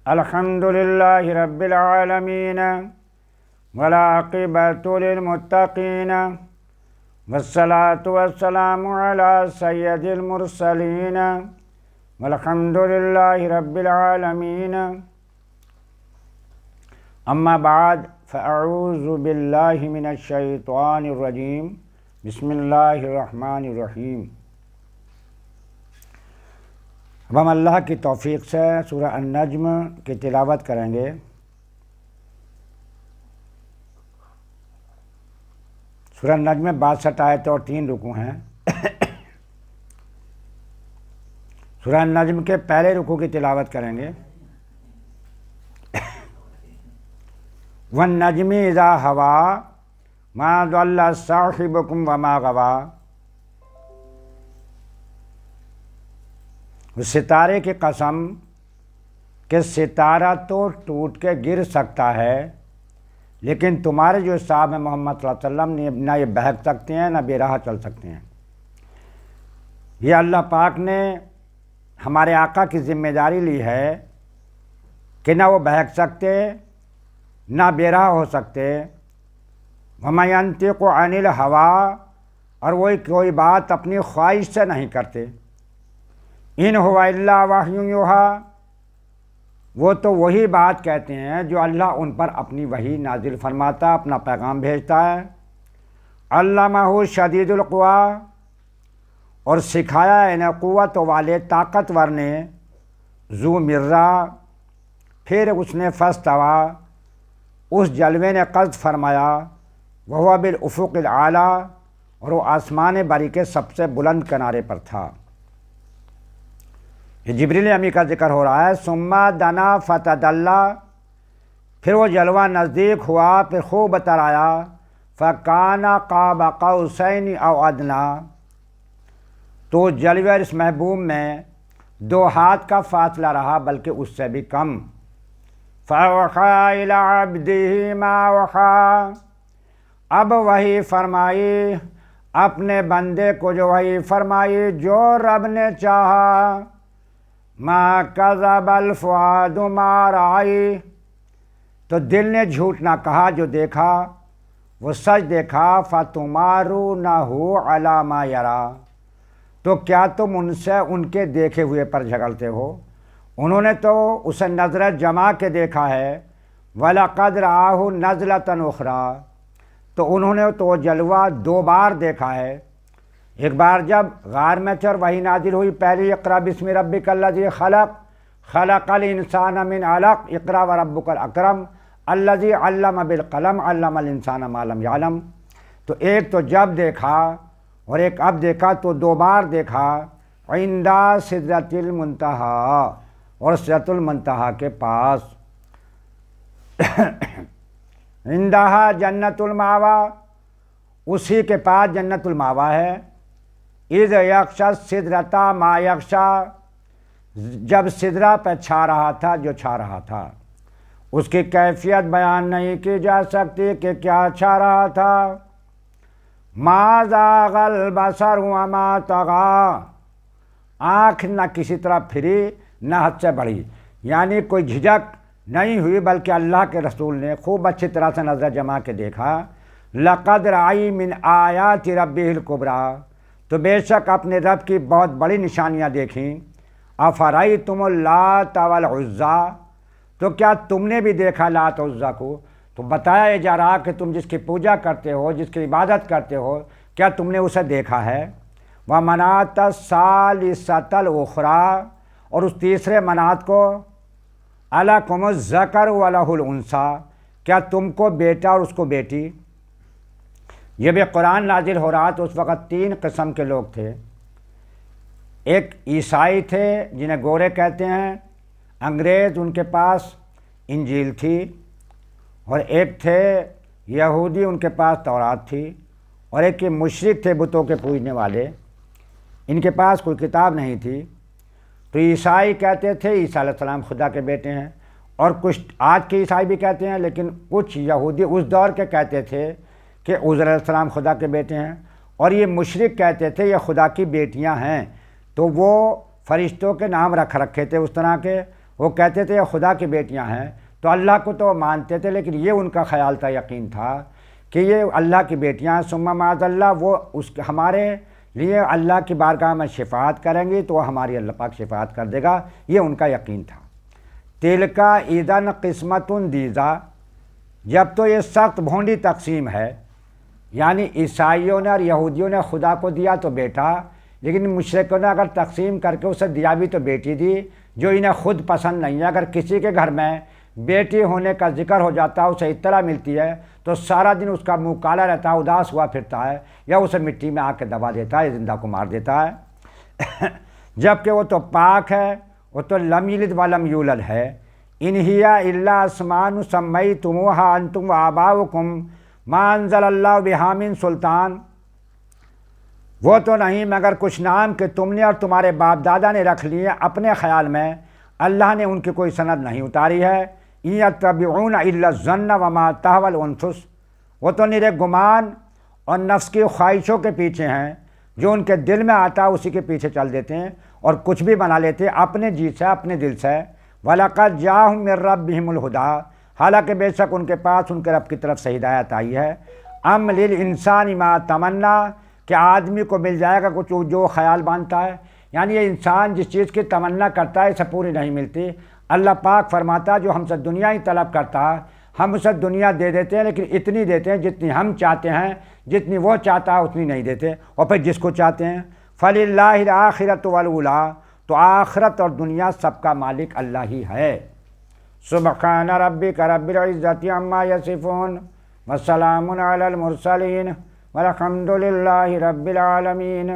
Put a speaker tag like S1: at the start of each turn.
S1: الحمد للہ رب العالمین والعاقبۃ للمتقین والصلاة والسلام علی سید المرسلین والحمد للہ رب العالمین اما بعد فاعوذ باللہ من الشیطان الرجیم بسم اللہ الرحمن الرحیم۔ اب ہم اللہ کی توفیق سے سورہ النجم کی تلاوت کریں گے۔ سورہ النجم میں 62 آیتیں اور 3 رکوع ہیں۔ سورہ النجم کے پہلے رکوع کی تلاوت کریں گے۔ وَالنَّجْمِ إِذَا هَوَىٰ مَا ضَلَّ صَاحِبُكُمْ وَمَا غَوَىٰ۔ اس ستارے کی قسم کہ ستارہ تو ٹوٹ کے گر سکتا ہے، لیکن تمہارے جو صاحب ہیں محمد صلی اللہ علیہ وسلم نہ یہ بہک سکتے ہیں نہ بے راہ چل سکتے ہیں۔ یہ اللہ پاک نے ہمارے آقا کی ذمہ داری لی ہے کہ نہ وہ بہک سکتے نہ بے راہ ہو سکتے۔ وَمَا يَنطِقُ عَنِ الْهَوَىٰ، اور وہی کوئی بات اپنی خواہش سے نہیں کرتے۔ ان هو الا وحی یوحیٰ، وہ تو وہی بات کہتے ہیں جو اللہ ان پر اپنی وحی نازل فرماتا، اپنا پیغام بھیجتا ہے۔ علمہ شدید القویٰ، اور سکھایا انہیں قوت والے طاقتور نے۔ ذو مرہ، پھر اس نے فاستویٰ، اس جلوے نے قصد فرمایا۔ وہو بالافق الاعلیٰ، اور وہ آسمان بری کے سب سے بلند کنارے پر تھا۔ یہ جبریل امی کا ذکر ہو رہا ہے۔ ثم دنا فتدلی، پھر وہ جلوہ نزدیک ہوا، پھر خوب اتر آیا۔ فکان قاب قوسین او ادنیٰ، تو جلوے اور اس محبوب میں 2 ہاتھ کا فاصلہ رہا، بلکہ اس سے بھی کم۔ فاوحی الی عبدہ ما اوحیٰ، اب وحی فرمائی اپنے بندے کو جو وحی فرمائی جو رب نے چاہا۔ ما کذب الفؤاد ما رأی، تو دل نے جھوٹ نہ کہا جو دیکھا، وہ سچ دیکھا۔ فتمارونہ علی ما یری، تو کیا تم ان سے ان کے دیکھے ہوئے پر جھگڑتے ہو؟ انہوں نے تو اسے نظر جما کے دیکھا ہے۔ وَلَقَدْ رَآهُ نَزْلَةً أُخْرَىٰ، تو انہوں نے تو جلوہ 2 بار دیکھا ہے۔ ایک بار جب غار میں تھے اور وحی نازل ہوئی، پہلی اقرأ بسم ربک الذی خلق خلق الانسان من علق اقرأ وربک الاکرم الذی علم بالقلم علم الانسان ما لم یعلم، تو ایک تو جب دیکھا اور ایک اب دیکھا، تو 2 بار دیکھا۔ عند سدرۃ المنتہیٰ، اور سدرۃ المنتہیٰ کے پاس۔ عندہا جنت المأویٰ، اسی کے پاس جنت المأویٰ ہے۔ اذ یغشی السدرۃ ما یغشی، جب سدرہ پہ چھا رہا تھا جو چھا رہا تھا۔ اس کی کیفیت بیان نہیں کی جا سکتی کہ کیا چھا رہا تھا۔ ما زاغ البصر وما طغیٰ، آنکھ نہ کسی طرح پھری نہ حد سے بڑھی، یعنی کوئی جھجک نہیں ہوئی، بلکہ اللہ کے رسول نے خوب اچھی طرح سے نظر جما کے دیکھا۔ لقد رأی من آیات ربہ الکبریٰ، تو بے شک اپنے رب کی بہت بڑی نشانیاں دیکھیں۔ افرأیتم اللات والعزیٰ، تو کیا تم نے بھی دیکھا لات و عزیٰ کو؟ تو بتایا یہ جا رہا کہ تم جس کی پوجا کرتے ہو، جس کی عبادت کرتے ہو، کیا تم نے اسے دیکھا ہے؟ ومناۃ الثالثۃ الاخریٰ، اور اس تیسرے منات کو۔ الکم الذکر ولہ الانثیٰ، کیا تم کو بیٹا اور اس کو بیٹی؟ یہ بھی قرآن نازل ہو رہا تو اس وقت 3 قسم کے لوگ تھے۔ ایک عیسائی تھے جنہیں گورے کہتے ہیں، انگریز، ان کے پاس انجیل تھی۔ اور ایک تھے یہودی، ان کے پاس تورات تھی۔ اور ایک یہ مشرک تھے، بتوں کے پوجنے والے، ان کے پاس کوئی کتاب نہیں تھی۔ تو عیسائی کہتے تھے عیسیٰ علیہ السلام خدا کے بیٹے ہیں، اور کچھ آج کے عیسائی بھی کہتے ہیں، لیکن کچھ یہودی اس دور کے کہتے تھے کہ عزیر علیہ السلام خدا کے بیٹے ہیں، اور یہ مشرک کہتے تھے یہ خدا کی بیٹیاں ہیں۔ تو وہ فرشتوں کے نام رکھے تھے اس طرح کے، وہ کہتے تھے یہ خدا کی بیٹیاں ہیں، تو اللہ کو تو مانتے تھے، لیکن یہ ان کا خیال تھا، یقین تھا کہ یہ اللہ کی بیٹیاں ہیں۔ ثم معاذ اللہ، وہ ہمارے لیے اللہ کی بارگاہ میں شفاعت کریں گی تو وہ ہماری اللہ پاک شفاعت کر دے گا، یہ ان کا یقین تھا۔ تلکا اذن قسمت دیزا، جب تو یہ سخت بھونڈی تقسیم ہے، یعنی عیسائیوں نے اور یہودیوں نے خدا کو دیا تو بیٹا، لیکن مشرکوں نے اگر تقسیم کر کے اسے دیا بھی تو بیٹی دی، جو انہیں خود پسند نہیں ہے۔ اگر کسی کے گھر میں بیٹی ہونے کا ذکر ہو جاتا ہے، اسے اطلاع ملتی ہے، تو سارا دن اس کا منہ کالا رہتا ہے، اداس ہوا پھرتا ہے، یا اسے مٹی میں آ کے دبا دیتا ہے، زندہ کو مار دیتا ہے۔ جبکہ وہ تو پاک ہے، وہ تو لم یلد ولم یولد ہے۔ ان ہی الا اسماء سمیتموها انتم وآباؤکم ما انزل اللہ بہا من سلطان، وہ تو نہیں مگر کچھ نام کہ تم نے اور تمہارے باپ دادا نے رکھ لیے اپنے خیال میں، اللہ نے ان کی کوئی سند نہیں اتاری ہے۔ ان یتبعون الا الظن وما تهوی الانفس، وہ تو نرے گمان اور نفس کی خواہشوں کے پیچھے ہیں، جو ان کے دل میں آتا ہے اسی کے پیچھے چل دیتے ہیں اور کچھ بھی بنا لیتے ہیں اپنے جی سے، اپنے دل سے۔ وَلَقَدْ جَاءَهُم مِّن رَّبِّهِمُ الْهُدَىٰ، حالانکہ بے شک ان کے پاس ان کے رب کی طرف سے ہدایت آئی ہے۔ ام للانسان ما تمنا، کہ آدمی کو مل جائے گا کچھ جو خیال باندھتا ہے، یعنی یہ انسان جس چیز کی تمنا کرتا ہے اسے پوری نہیں ملتی۔ اللہ پاک فرماتا ہے جو ہم سے دنیا ہی طلب کرتا ہے، ہم اسے دنیا دے دیتے ہیں، لیکن اتنی دیتے ہیں جتنی ہم چاہتے ہیں، جتنی وہ چاہتا ہے اتنی نہیں دیتے، اور پھر جس کو چاہتے ہیں۔ فَلِلَّهِ الْآخِرَةُ وَالْأُولَىٰ، تو آخرت اور دنیا سب کا مالک اللہ ہی ہے۔ سبحان ربک رب العزۃ عما یصفون وسلام علی المرسلین والحمد للہ رب العالمین۔